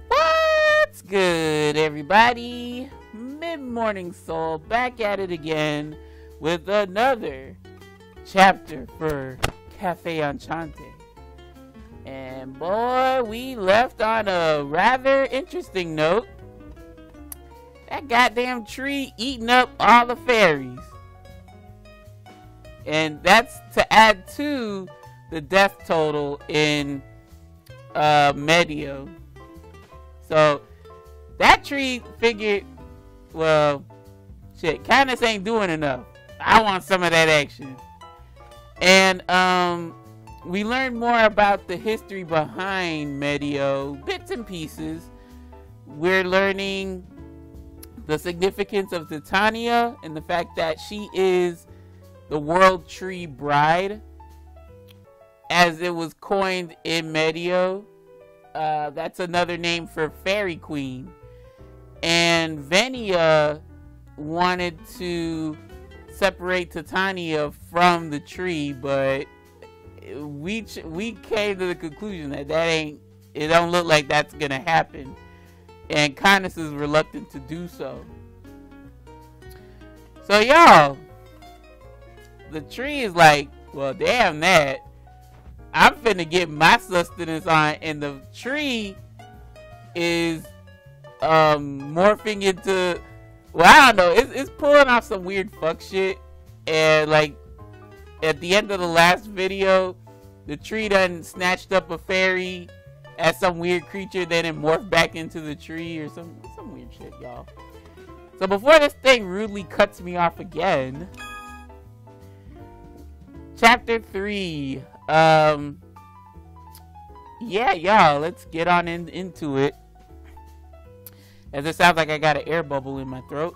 What's good, everybody? MidMorningSol back at it again with another chapter for Cafe Enchante. And boy, we left on a rather interesting note. That goddamn tree eating up all the fairies. And that's to add to the death total in Medio. So that tree figured, well, shit, Kindness ain't doing enough. I want some of that action. And we learned more about the history behind Medio, bits and pieces. We're learning the significance of Titania and the fact that she is the World Tree Bride, as it was coined in Medio. That's another name for Fairy Queen. And Venia wanted to separate Titania from the tree, but we came to the conclusion that it don't look like that's gonna happen, and Kindness is reluctant to do so. So y'all, the tree is like, well, damn that, I'm finna get my sustenance on, and the tree is morphing into, well, I don't know, it's pulling off some weird fuck shit. And like at the end of the last video, the tree done snatched up a fairy as some weird creature, then it morphed back into the tree or some weird shit, y'all. So before this thing rudely cuts me off again, chapter 3. Yeah, y'all, let's get on into it. As it sounds like I got an air bubble in my throat.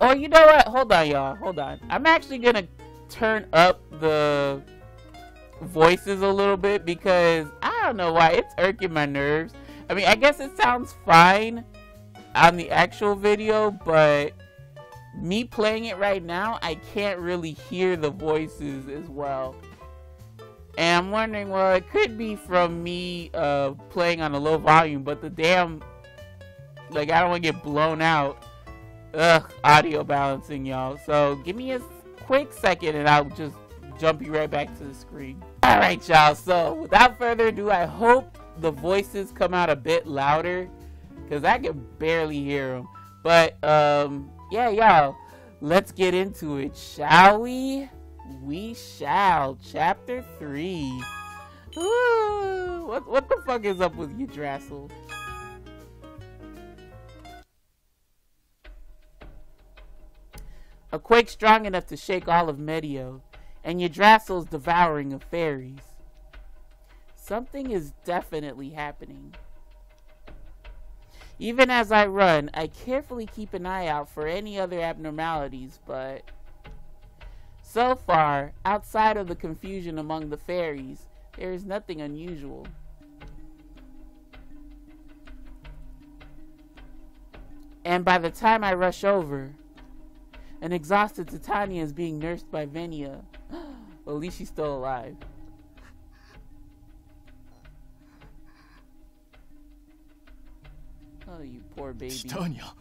Oh, you know what? Hold on, y'all. Hold on. I'm actually gonna turn up the voices a little bit because I don't know why it's irking my nerves. I mean, I guess it sounds fine on the actual video, but me playing it right now, I can't really hear the voices as well. And I'm wondering, well, it could be from me playing on a low volume, but the damn, like, I don't want to get blown out. Ugh, audio balancing, y'all. So give me a quick second and I'll just jump you right back to the screen. Alright, y'all, so without further ado, I hope the voices come out a bit louder, because I can barely hear them. But yeah, y'all, let's get into it, shall we? We shall. Chapter 3. Ooh, what the fuck is up with you, Drassel? A quake strong enough to shake all of Medio, and Yggdrasil's devouring of fairies. Something is definitely happening. Even as I run, I carefully keep an eye out for any other abnormalities, but so far, outside of the confusion among the fairies, there is nothing unusual. And by the time I rush over, an exhausted Titania is being nursed by Venia. Well, at least she's still alive. Oh, you poor baby. Titania.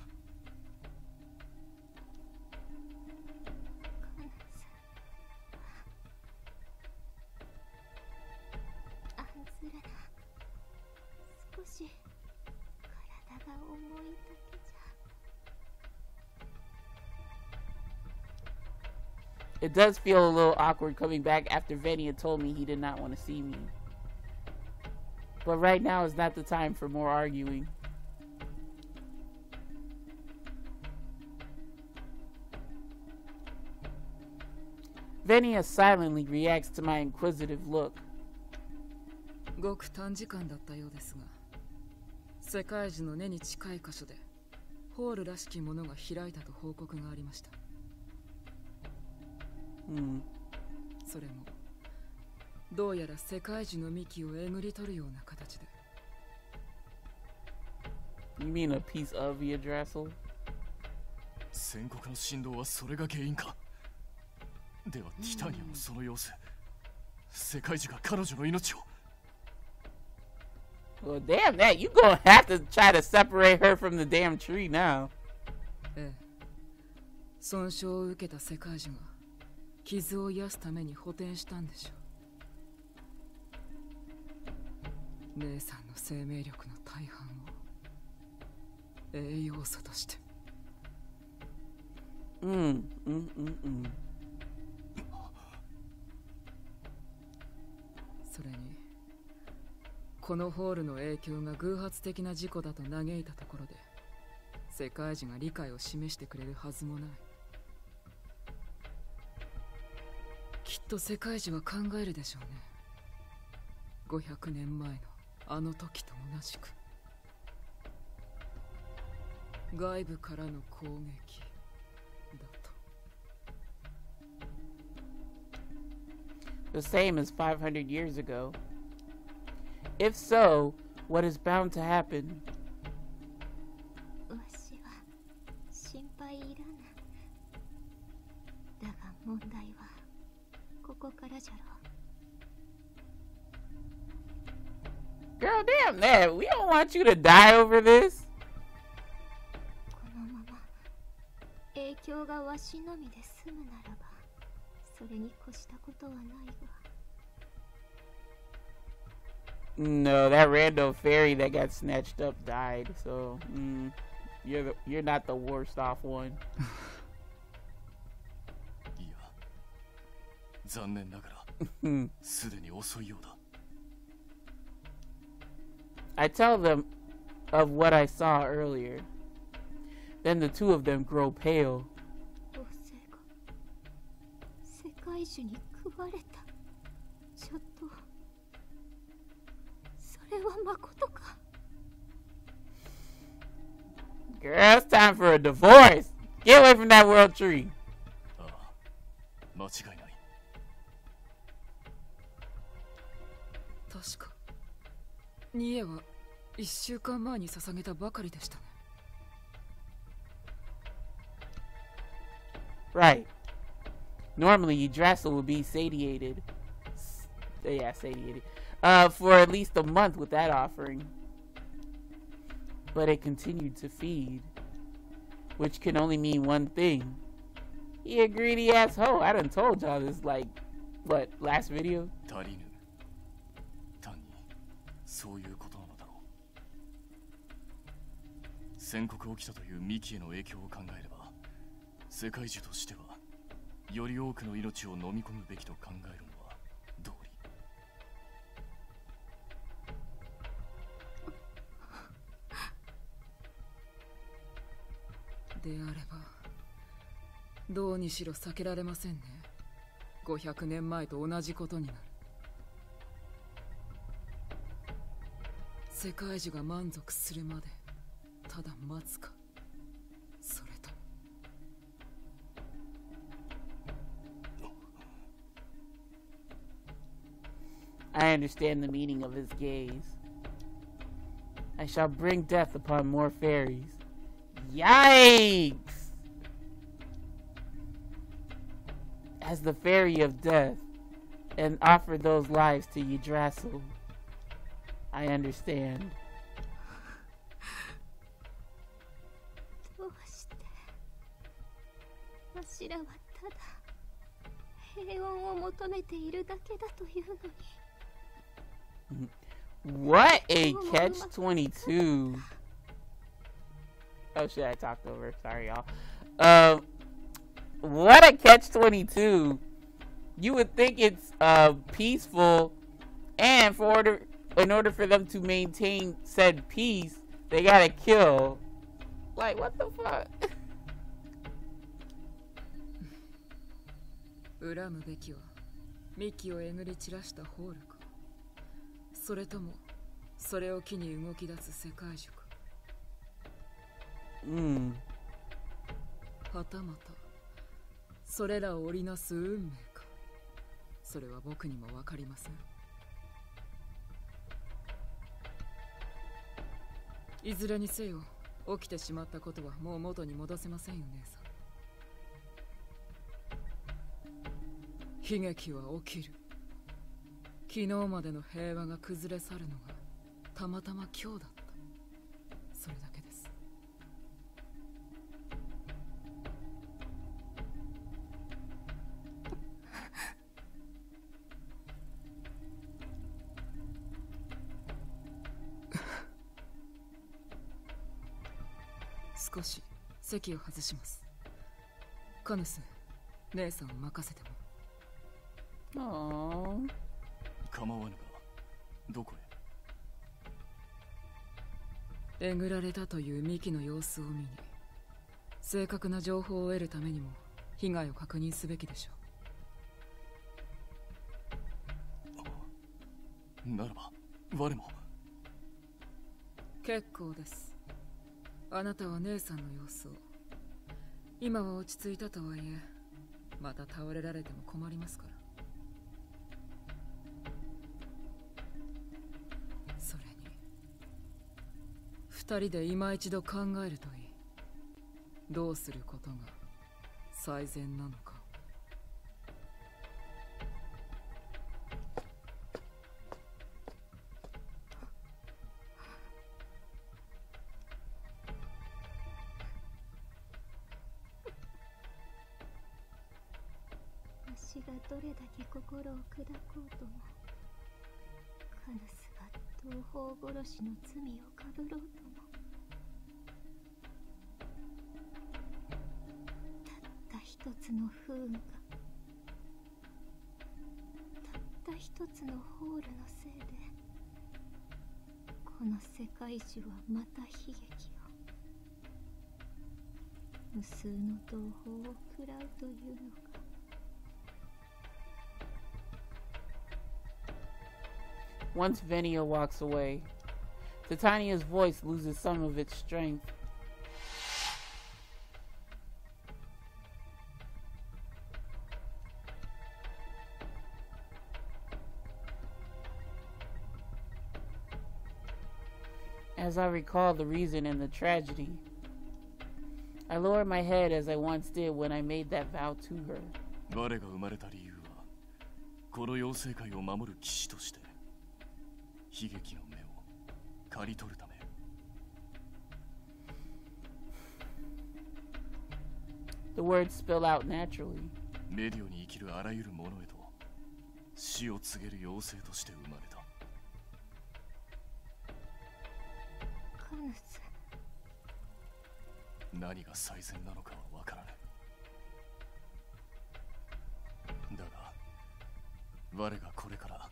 It does feel a little awkward coming back after Venia told me he did not want to see me. But right now is not the time for more arguing. Venia silently reacts to my inquisitive look. ごく短時間だったようですが、世界樹の根に近い箇所でホールらしきものが開いたと報告がありました。それもどうやら世界樹の幹をえぐり取るような形で。You mean a piece of Yggdrasil? 宣告の振動はそれが原因か。ではティタニアもその様子。世界中が彼女の命を。 Well, damn that. You gonna have to try to separate her from the damn tree now. ええ、損傷を受けた世界中が傷を癒すために補填したんでしょう。姉さんの生命力の大半を栄養素として。それにこのホールの影響が偶発的な事故だと嘆いたところで世界中が理解を示してくれるはずもない。きっと世界中は考えるでしょうね。500年前のあの時と同じく外部からの攻撃だと。 The same as 500 years ago. If so, what is bound to happen? わしは心配いらぬ。だが問題はここからじゃろう。 Girl, damn that. We don't want you to die over this. このまま影響がわしのみで済むならばそれに越したことはないが。 No, that random fairy that got snatched up died. So, you're not the worst off one. いや、残念ながらすでに遅いようだ。 I tell them of what I saw earlier. Then the two of them grow pale. 母性が世界中に食われた。ちょっとそれはまことか。 Girl, it's time for a divorce. Get away from that world tree. ああ、間違いない。確かニエは1週間前に捧げたばかりでしたね。 Right. Normally, Yggdrasil would be satiated. Yeah, satiated. For at least a month with that offering. But it continued to feed. Which can only mean one thing. He a greedy asshole. I done told y'all this, like, what, last video? 足りぬ。単にそういうことなのだろう。宣告起きたというミキへの影響を考えれば、世界中としてはより多くの命を飲み込むべきと考えるのは道理。であればどうにしろ避けられませんね。500年前と同じことになる。世界中が満足するまでただ待つか、それとも。 I understand the meaning of his gaze. I shall bring death upon more fairies. Yikes! As the fairy of death, and offer those lives to Yggdrasil. I understand. どうしてわしらはただ平穏を求めているだけだというのに。 What a catch-22. Oh shit, I talked over. Sorry, y'all. What a catch-22. You would think it's peaceful, and in order for them to maintain said peace, they gotta kill. Like, what the fuck? 恨むべきは幹をえぐり散らしたホールか、それともそれを機に動き出す世界中か。はたまたそれらを織りなす運命か、それは僕にも分かりません。いずれにせよ起きてしまったことはもう元に戻せませんよ、姉さん。悲劇は起きる。昨日までの平和が崩れ去るのがたまたま今日だった。それだけです。少し席を外します。カヌス、姉さんを任せても。構わぬが、どこへ？えぐられたというミキの様子を見に、正確な情報を得るためにも被害を確認すべきでしょう。ならば我も。結構です。あなたは姉さんの様子を。今は落ち着いたとはいえ、また倒れられても困りますから。それに二人で今一度考えるといい。どうすることが最善なのか。私がどれだけ心を砕こうとも、カヌスが同胞殺しの罪をかぶろうとも、たった一つの不運が、たった一つのホールのせいで、この世界中はまた悲劇を、無数の同胞を食らうというのか。Once Venia walks away, Titania's voice loses some of its strength. As I recall the reason and the tragedy, I lower my head as I once did when I made that vow to her. 我が生まれた理由は、この妖精界を守る騎士として、悲劇の目を刈り取るため。The words spill out naturally. メディオに生きるあらゆる者へと死を告げる妖精として生まれた。カヌス。何が最善なのかは分からない。だが我がこれから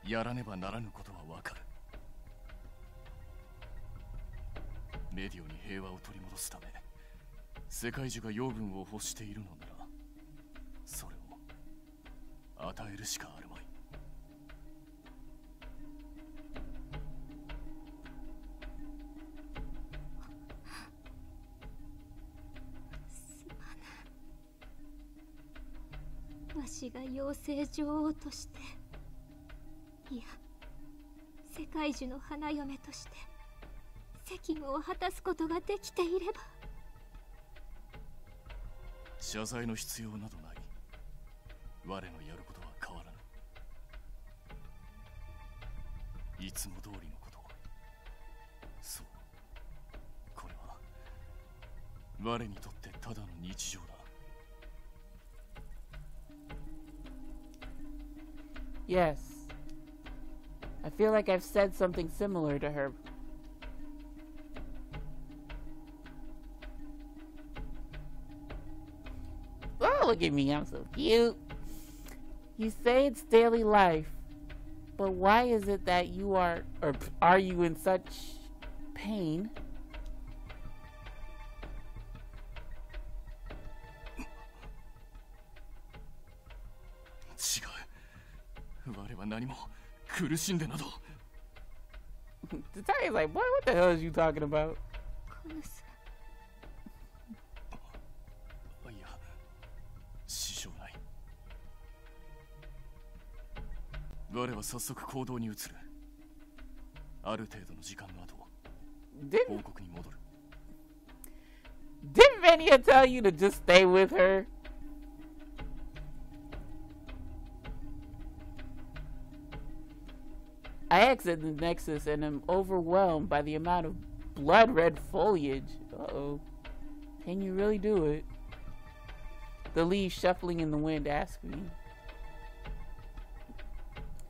やらねばならぬことは分かる。メディオに平和を取り戻すため、世界中が養分を欲しているのなら、それを与えるしかあるまい。すまぬ。わしが妖精女王として、いや、世界樹の花嫁として責務を果たすことができていれば。謝罪の必要などない。我のやることは変わらぬ。いつも通りのこと。そう、これは我にとってただの日常だ。Yes. I feel like I've said something similar to her. Oh, look at me, I'm so cute. You say it's daily life, but why is it that you are you in such pain? 違う。我は何も苦しんでなど。Titania's like, boy, what the hell is you talking about? カヌス。いや、支障ない。我は早速行動に移る。ある程度の時間の後、報告に戻る。Didn't Venia tell you to just stay with her? I exit the nexus and am overwhelmed by the amount of blood-red foliage. Uh-oh. Can you really do it? The leaves shuffling in the wind ask me.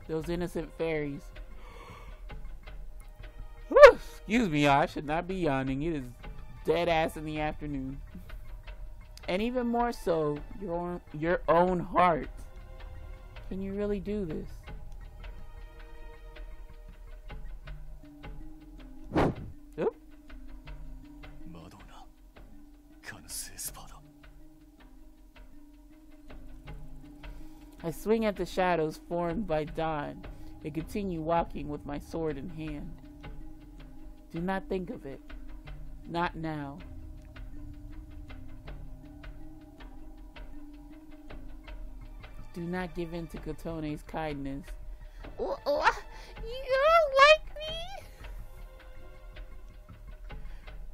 Those innocent fairies. Whew, excuse me, I should not be yawning. It is dead ass in the afternoon. And even more so, your own heart. Can you really do this? Oop. I swing at the shadows formed by dawn and continue walking with my sword in hand. Do not think of it. Not now. Do not give in to Kotone's kindness. You don't like me?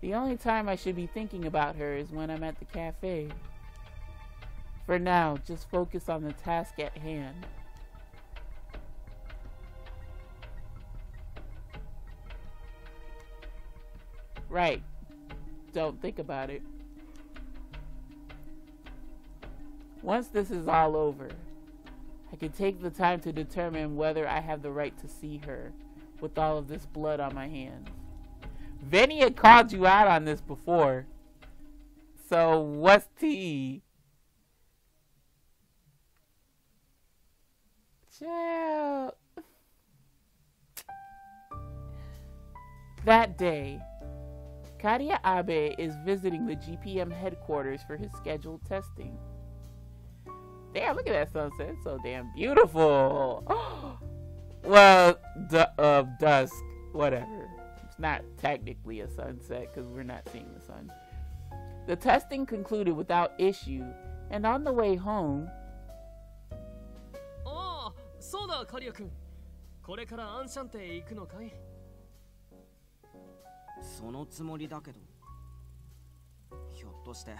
The only time I should be thinking about her is when I'm at the cafe. For now, just focus on the task at hand. Right. Don't think about it. Once this is all over, I can take the time to determine whether I have the right to see her with all of this blood on my hands. Vinny had called you out on this before. So what's tea? Chill. That day, Karia Abe is visiting the GPM headquarters for his scheduled testing. Damn, look at that sunset. It's so damn beautiful. Well, dusk, whatever. It's not technically a sunset because we're not seeing the sun. The testing concluded without issue, and on the way home... そうだ、カリア君。これからアンシャンテへ行くのかい？そのつもりだけど。ひょっとして、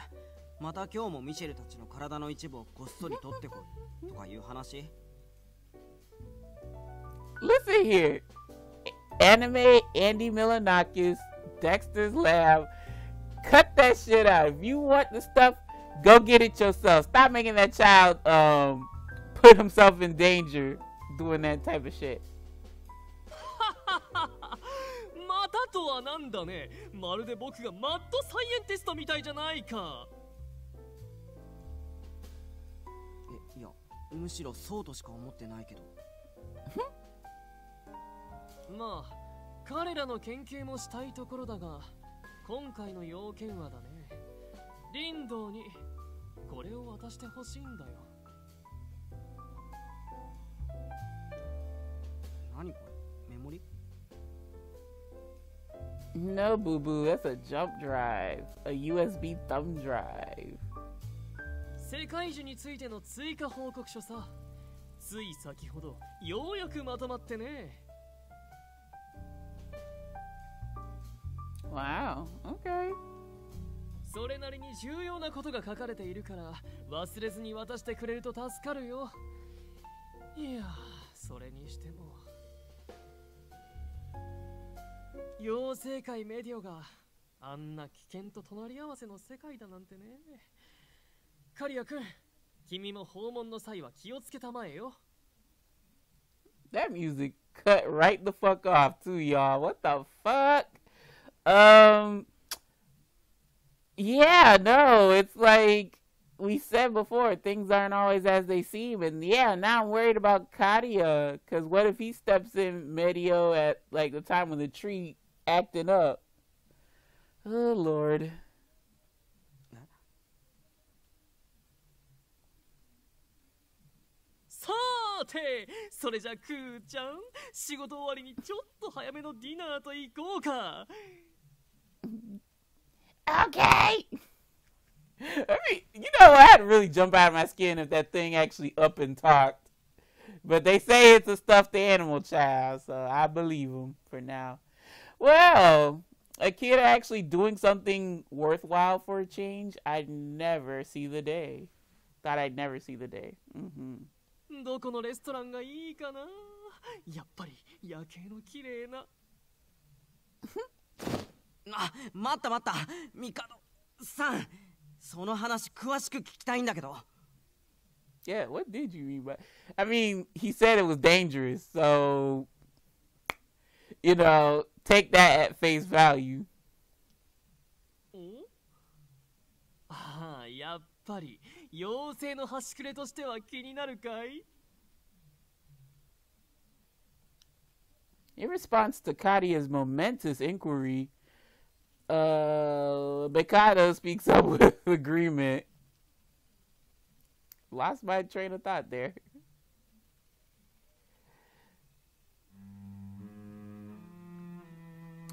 また今日もミシェルたちの体の一部をこっそり取ってこいとかいう話？ Listen here. Anime, Andy Milonakis, Dexter's Lab. Cut that shit out. If you want the stuff, go get it yourself. Stop making that child put himself in danger doing that type of shit. またとはなんだね。まるで僕がマッドサイエンティストみたいじゃないか。いや、むしろそうとしか思ってないけど。まあ、彼らの研究もしたいところだが、今回の要件はだね。リンドウにこれを渡してほしいんだよ。何これ？メモリ？ No, boo boo, that's a jump drive. A USB thumb drive. 世界樹についての追加報告書さ。つい先ほど、ようやくまとまってね。Wow, okay. それなりに重要なことが書かれているから、忘れずに渡してくれると助かるよ。いや、それにしても。妖精界メディオがあんな危険と隣り合わせの世界だなんてね。カリア君、君も訪問の際は気をつけたまえよ。That music cut right the fuck off too, y'all. What the fuck? Yeah, no, it's like we said before, things aren't always as they seem, and yeah, now I'm worried about Kadia, cause what if he steps in Medio at like the time when the tree acting up? Oh Lord. さーて、それじゃクーちゃん、仕事終わりにちょっと早めのディナーと行こうか。Okay. I mean, you know, I had to really jump out of my skin if that thing actually up and talked. But they say it's a stuffed animal child, so I believe them for now. Well, a kid actually doing something worthwhile for a change, I'd never see the day. Thought I'd never see the day. どこのレストランがいいかな。やっぱり夜景の綺麗な。あ、待った待った、ミカドさん、その話詳しく聞きたいんだけど。Yeah, what did you mean by? I mean, he said it was dangerous, so you know, take that at face value. ああ、やっぱり妖精の端くれとしては気になるかい？ In response to Kadia's momentous inquiry, Mikado speaks up with agreement. Lost my train of thought there.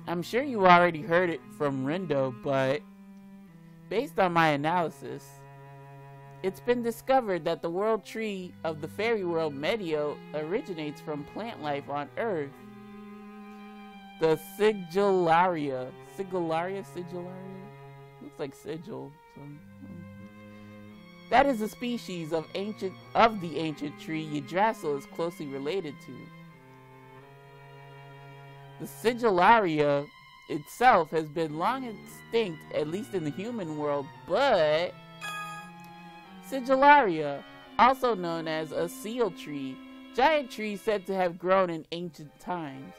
I'm sure you already heard it from Rindo, but based on my analysis, it's been discovered that the world tree of the fairy world Medio originates from plant life on Earth. The Sigillaria. Sigillaria? Looks like sigil. That is a species of the ancient tree Yggdrasil is closely related to. The Sigillaria itself has been long extinct, at least in the human world, but Sigillaria, also known as a seal tree, giant tree said to have grown in ancient times.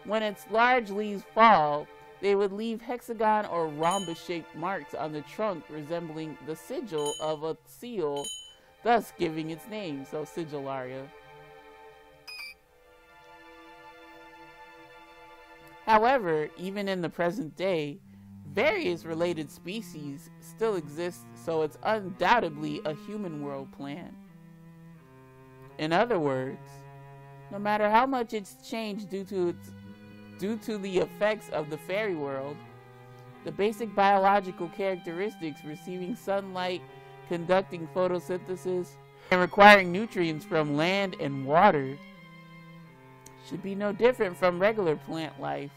When its large leaves fall, they would leave hexagon or rhombus-shaped marks on the trunk resembling the sigil of a seal, thus giving its name, so Sigillaria. However, even in the present day, various related species still exist, so it's undoubtedly a human world plant. In other words, no matter how much it's changed due to the effects of the fairy world, the basic biological characteristics receiving sunlight, conducting photosynthesis, and requiring nutrients from land and water should be no different from regular plant life.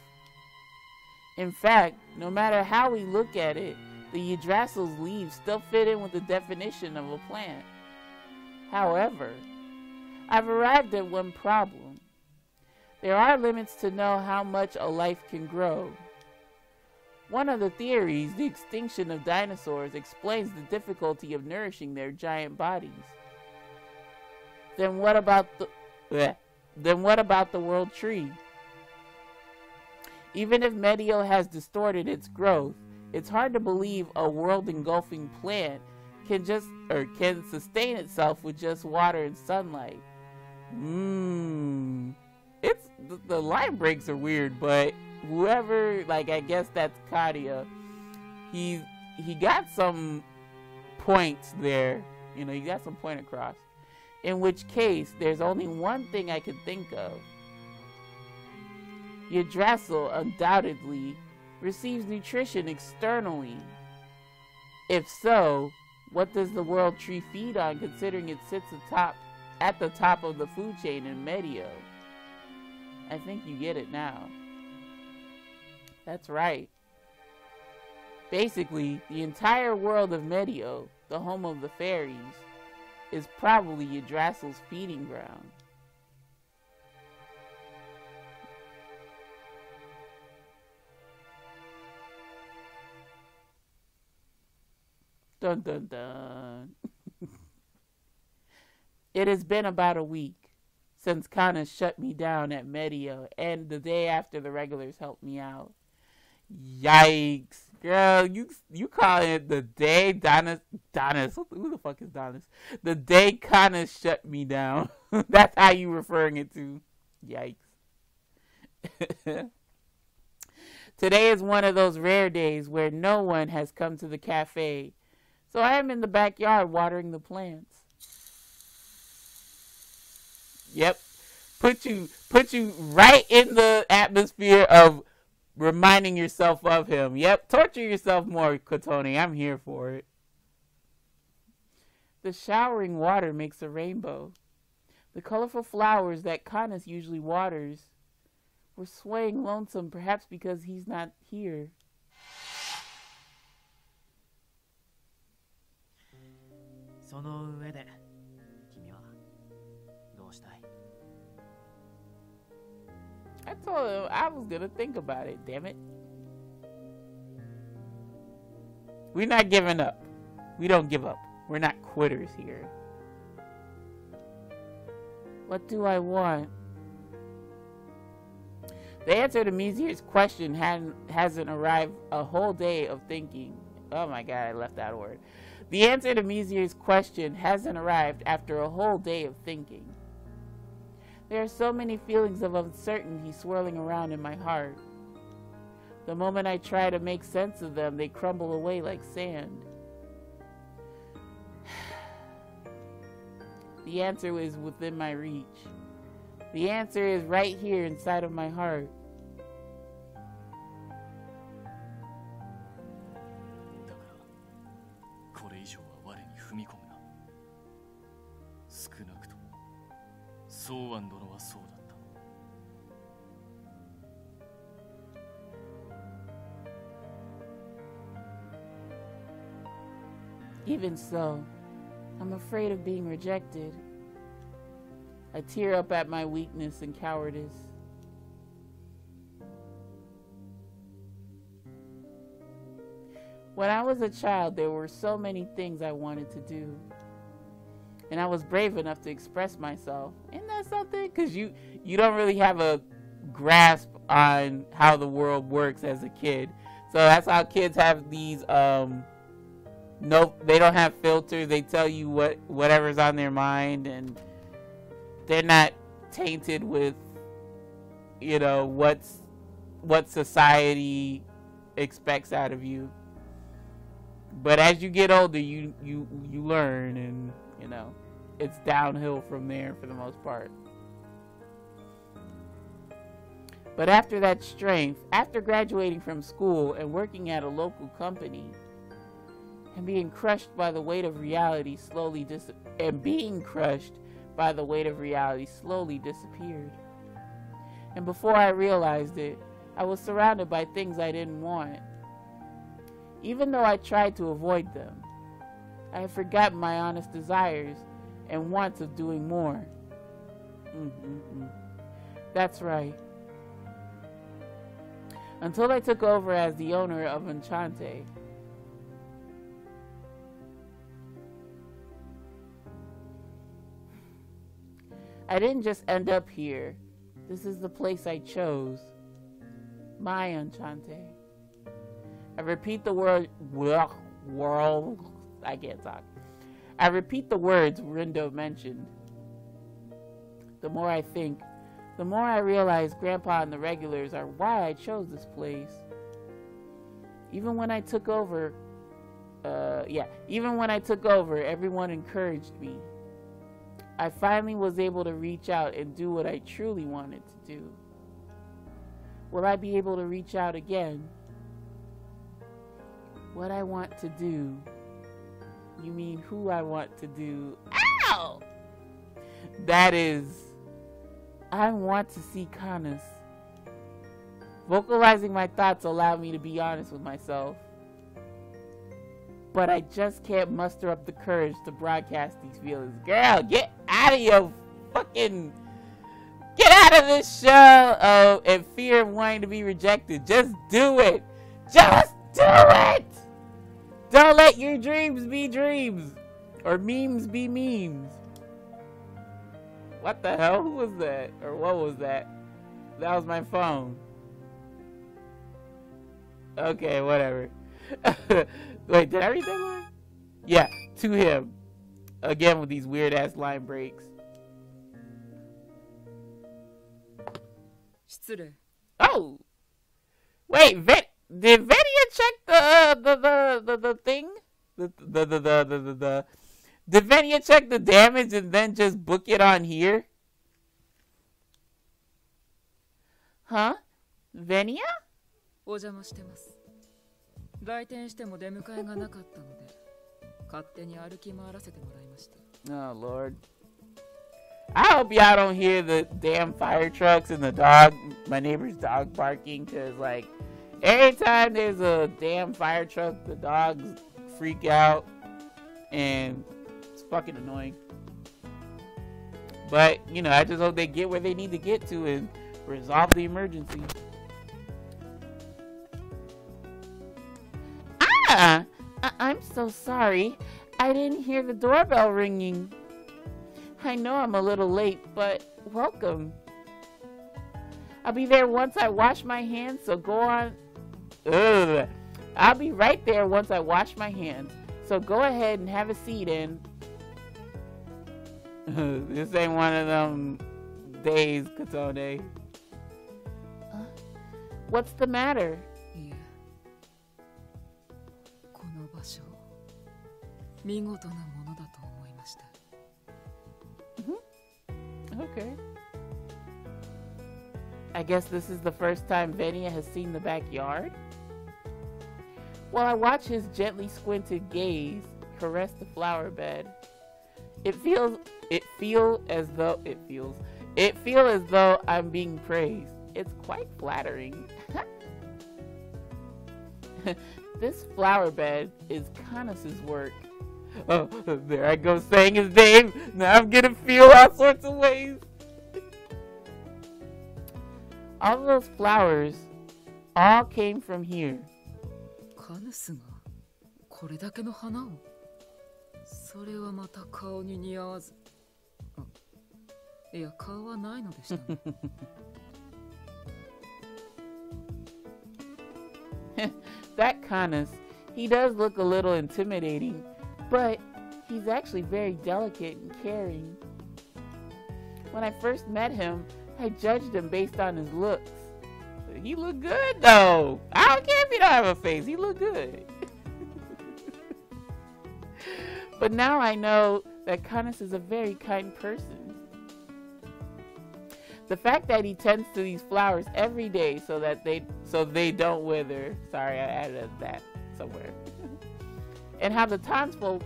In fact, no matter how we look at it, the Yggdrasil's leaves still fit in with the definition of a plant. However, I've arrived at one problem. There are limits to know how much a life can grow. One of the theories, the extinction of dinosaurs, explains the difficulty of nourishing their giant bodies. Then what about the world tree? Even if Medio has distorted its growth, it's hard to believe a world-engulfing plant can sustain itself with just water and sunlight. It's the line breaks are weird, but whoever, like, I guess that's Kadia, he got some points there, you know, he got some point across. In which case, there's only one thing I can think of. Yggdrasil undoubtedly receives nutrition externally. If so, what does the world tree feed on, considering it sits at the top of the food chain in Medio? I think you get it now. That's right. Basically, the entire world of Medio, the home of the fairies, is probably Yggdrasil's feeding ground. Dun dun dun. It has been about a week since Kana shut me down at Medio, and the day after the regulars helped me out. Yikes. Girl, you call it the day Donis, who the fuck is Donis? The day Kana shut me down. That's how you referring it to. Yikes. Today is one of those rare days where no one has come to the cafe, so I am in the backyard watering the plants. Yep. Put you right in the atmosphere of reminding yourself of him. Yep. Torture yourself more, Kotone. I'm here for it. The showering water makes a rainbow. The colorful flowers that Kanas usually waters were swaying lonesome, perhaps because he's not here. I told him I was gonna think about it, damn it. We're not giving up. We don't give up. We're not quitters here. What do I want? The answer to Mizir's question hasn't arrived. A whole day of thinking. Oh my god, I left that word. The answer to Mizir's question hasn't arrived after a whole day of thinking. There are so many feelings of uncertainty swirling around in my heart. The moment I try to make sense of them, they crumble away like sand. The answer is within my reach. The answer is right here inside of my heart. Even so, I'm afraid of being rejected. I tear up at my weakness and cowardice. When I was a child, there were so many things I wanted to do. And I was brave enough to express myself. Isn't that something? Because you don't really have a grasp on how the world works as a kid. So that's how kids have these, no, they don't have filters. They tell you whatever's on their mind, and they're not tainted with, you know, what society expects out of you. But as you get older, you learn, and you know, it's downhill from there for the most part. But after that strength, after graduating from school and working at a local company, and being crushed by the weight of reality slowly disappeared. And before I realized it, I was surrounded by things I didn't want. Even though I tried to avoid them, I had forgotten my honest desires and wants of doing more. That's right. Until I took over as the owner of Enchante. I didn't just end up here. This is the place I chose. My Enchante. I repeat the word world. I can't talk. I repeat the words Rindo mentioned. The more I think, the more I realize Grandpa and the regulars are why I chose this place. Even when I took over, everyone encouraged me. I finally was able to reach out and do what I truly wanted to do. Will I be able to reach out again? What I want to do. You mean who I want to do? Ow! That is, I want to see Canis. Vocalizing my thoughts allowed me to be honest with myself. But I just can't muster up the courage to broadcast these feelings. Girl, get out of your fucking... Get out of this shell and fear of wanting to be rejected. Just do it. Just do it! Don't let your dreams be dreams. Or memes be memes. What the hell? Who was that? Or what was that? That was my phone. Okay, whatever. Wait, did I read that word? Yeah, to him. Again with these weird ass line breaks. Oh! Wait, did Venia check the thing? Did Venia check the damage and then just book it on here? Huh? Venia? お邪魔してます。来店しても出迎えがなかったので、勝手に歩き回らせてもらいました。Oh Lord. I hope y'all don't hear the damn fire trucks and the dog, my neighbor's dog barking, cause like every time there's a damn fire truck, the dogs freak out and it's fucking annoying. But, you know, I just hope they get where they need to get to and resolve the emergency. Ah! I'm so sorry. I didn't hear the doorbell ringing. I know I'm a little late, but welcome. I'll be there once I wash my hands, so go on. Ugh. I'll be right there once I wash my hands, so go ahead and have a seat in. This ain't one of them days, Otome. What's the matter? Okay. I guess this is the first time Venia has seen the backyard? While I watch his gently squinted gaze caress the flower bed, it feels as though I'm being praised. It's quite flattering. This flower bed is Canis' work. Oh, there I go saying his name. Now I'm gonna feel all sorts of ways. All of those flowers all came from here. Canis がこれだけの花を。それはまた顔に似合わず。いや、顔はないのでしたね。That Canis, he does look a little intimidating, but he's actually very delicate and caring. When I first met him, I judged him based on his looks. He looked good though. I don't care if he don't have a face, he looked good. But now I know that Canis is a very kind person. The fact that he tends to these flowers every day so they don't wither. Sorry, I added that somewhere. And how the townsfolk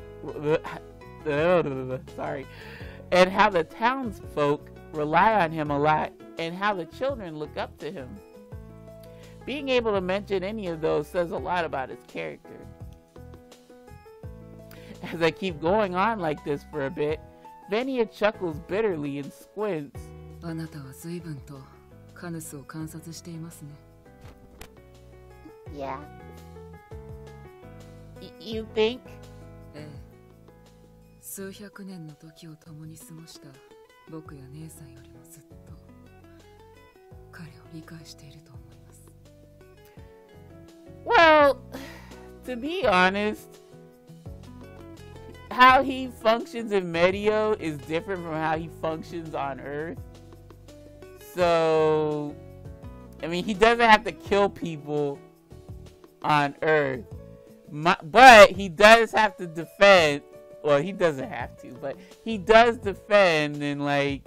and how the townsfolk rely on him a lot, and how the children look up to him. Being able to mention any of those says a lot about his character. As I keep going on like this for a bit, Venia chuckles bitterly and squints. あなたは随分とカヌスを観察していますね。Yeah. You think? ええ。数百年の時を共に過ごした僕や姉さんよりもずっと彼を理解していると思います。Well, to be honest, how he functions in Medio is different from how he functions on Earth. So, I mean, he doesn't have to kill people on Earth. But he does have to defend. Well, he doesn't have to, but he does defend. And, like,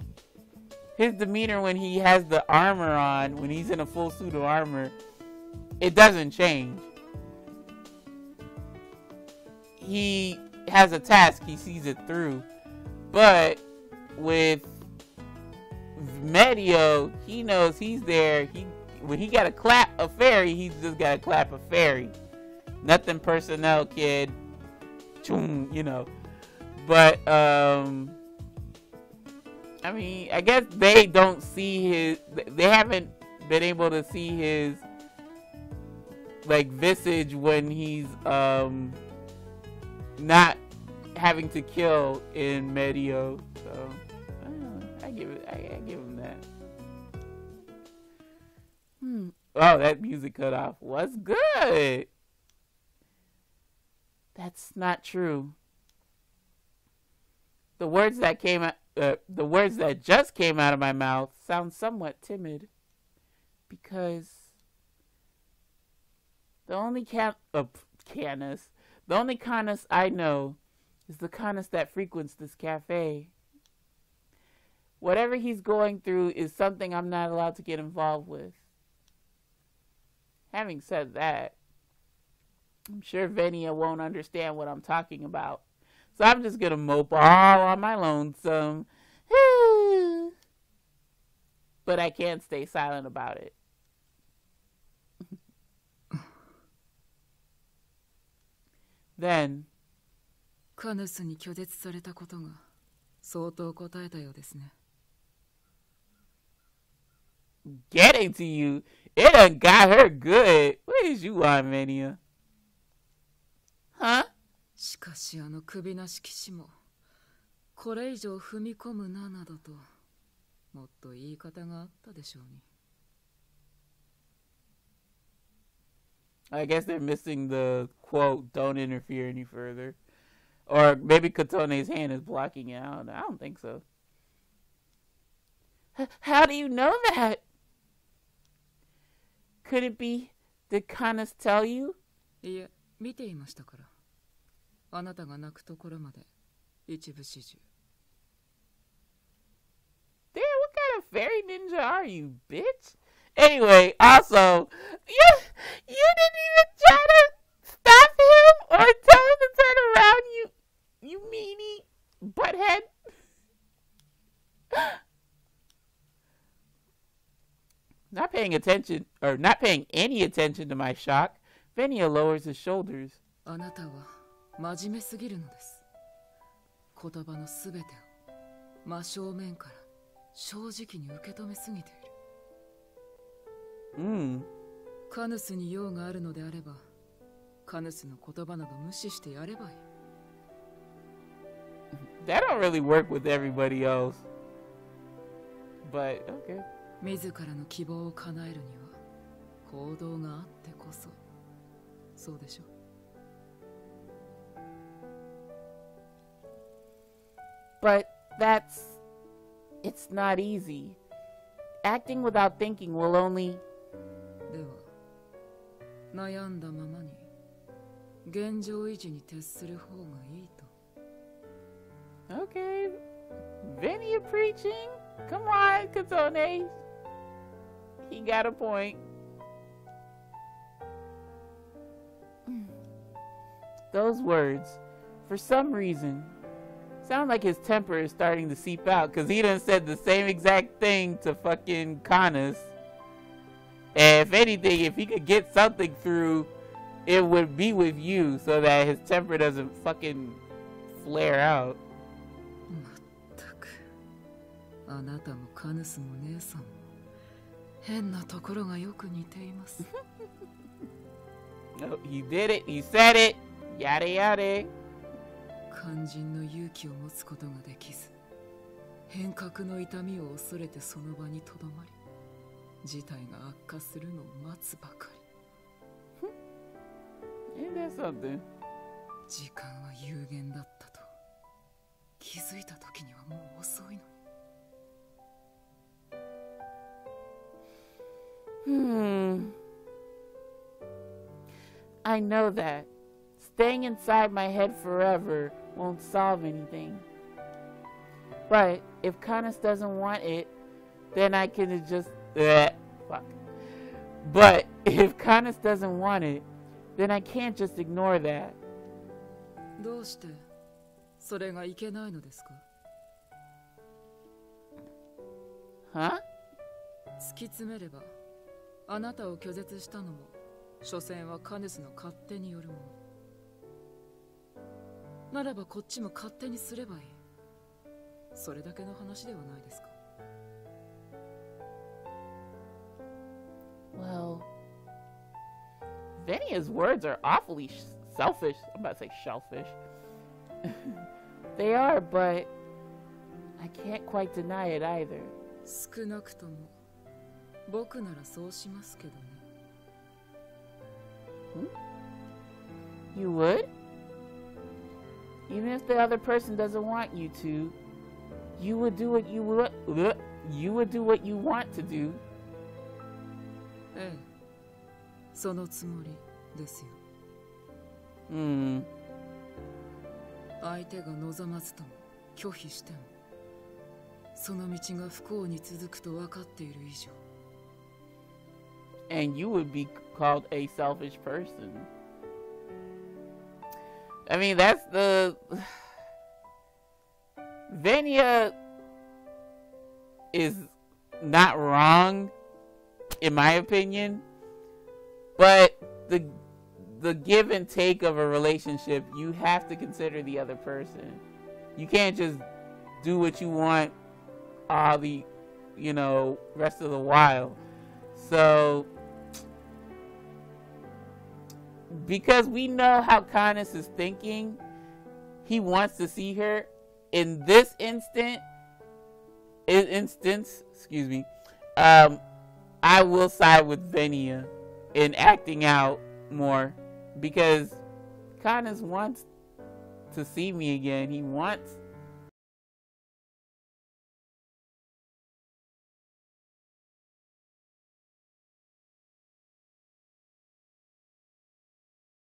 his demeanor when he has the armor on, when he's in a full suit of armor, it doesn't change. He has a task, he sees it through. But with Medio, he knows he's there. When he gotta clap a fairy, he's just gotta clap a fairy. Nothing personnel, kid. You know. But I mean, I guess they don't see his. They haven't been able to see his like visage when he's not having to kill in Medio. So I give him that. Oh, that music cut off. What's good? That's not true. The words that just came out of my mouth sound somewhat timid, because the only Canis I know is the Canis that frequents this cafe. Whatever he's going through is something I'm not allowed to get involved with. Having said that, I'm sure Venia won't understand what I'm talking about. So I'm just gonna mope all on my lonesome. But I can't stay silent about it. Then, カヌスに拒絶されたことが相当答えたようですね。getting to you. It done got her good. What is you on, Mania? Huh? しかしあの首なし騎士もこれ以上踏み込むななどともっと言い方があったでしょうに。I guess they're missing the quote, don't interfere any further. Or maybe Kotone's hand is blocking it out. I don't think so. How do you know that? Could it be did Canis tell you? いえ、見ていましたから。あなたが泣くところまで一部始終。Damn, what kind of fairy ninja are you, bitch? Anyway, also, you didn't even try to stop him or tell him to turn around, you meanie butthead. Not paying attention, or not paying any attention to my shock, Venia lowers his shoulders. あなたは真面目すぎるのです。言葉のすべてを真正面から正直に受け止めすぎている。カヌスに用があるのであれば、カヌスの言葉など無視してやればいい。That don't really work with everybody else. But, okay. 自らの希望を叶えるには行動があってこそ。そうでしょ。But it's not easy. Acting without thinking will only... では、悩んだままに現状維持に徹する方がいいと。Okay. Venia preaching? Come on, Kotone. He got a point. Those words, for some reason, sound like his temper is starting to seep out, because he done said the same exact thing to fucking Canis. And if anything, if he could get something through, it would be with you, so that his temper doesn't fucking flare out. まったく、あなたもカヌスも姉さんも変なところがよく似ています。No, he did it. He said it. Yada yada. 肝心の勇気を持つことができず、変革の痛みを恐れてその場にとどまり、事態が悪化するのを待つばかり。Ain't that something? 時間は有限だったと気づいた時にはもう遅いの。I know that. Staying inside my head forever won't solve anything. But if Canis doesn't want it, then I can just... fuck. But if Canis doesn't want it, then I can't just ignore that. どうしてそれがいけないのですか? Huh? 突き詰めれば、あなたを拒絶したのも、所詮はカヌスの勝手によるもの。ならばこっちも勝手にすればいい。それだけの話ではないですか。Well, Venia's words are awfully selfish. I'm about to say shellfish. They are, but I can't quite deny it either. 少なくとも僕ならそうしますけどね。You would? Even if the other person doesn't want you to, you would do what you would. You would do what you want to do. ええ、そのつもりですよ。相手が望まずとも拒否しても、その道が不幸に続くと分かっている以上。And you would be called a selfish person. I mean, that's the... Venia is not wrong, in my opinion. But the give and take of a relationship, you have to consider the other person. You can't just do what you want all the you know, rest of the while. So, because we know how Canis is thinking, he wants to see her. In this instance, excuse me, I will side with Venia in acting out more, because Canis wants to see me again. He wants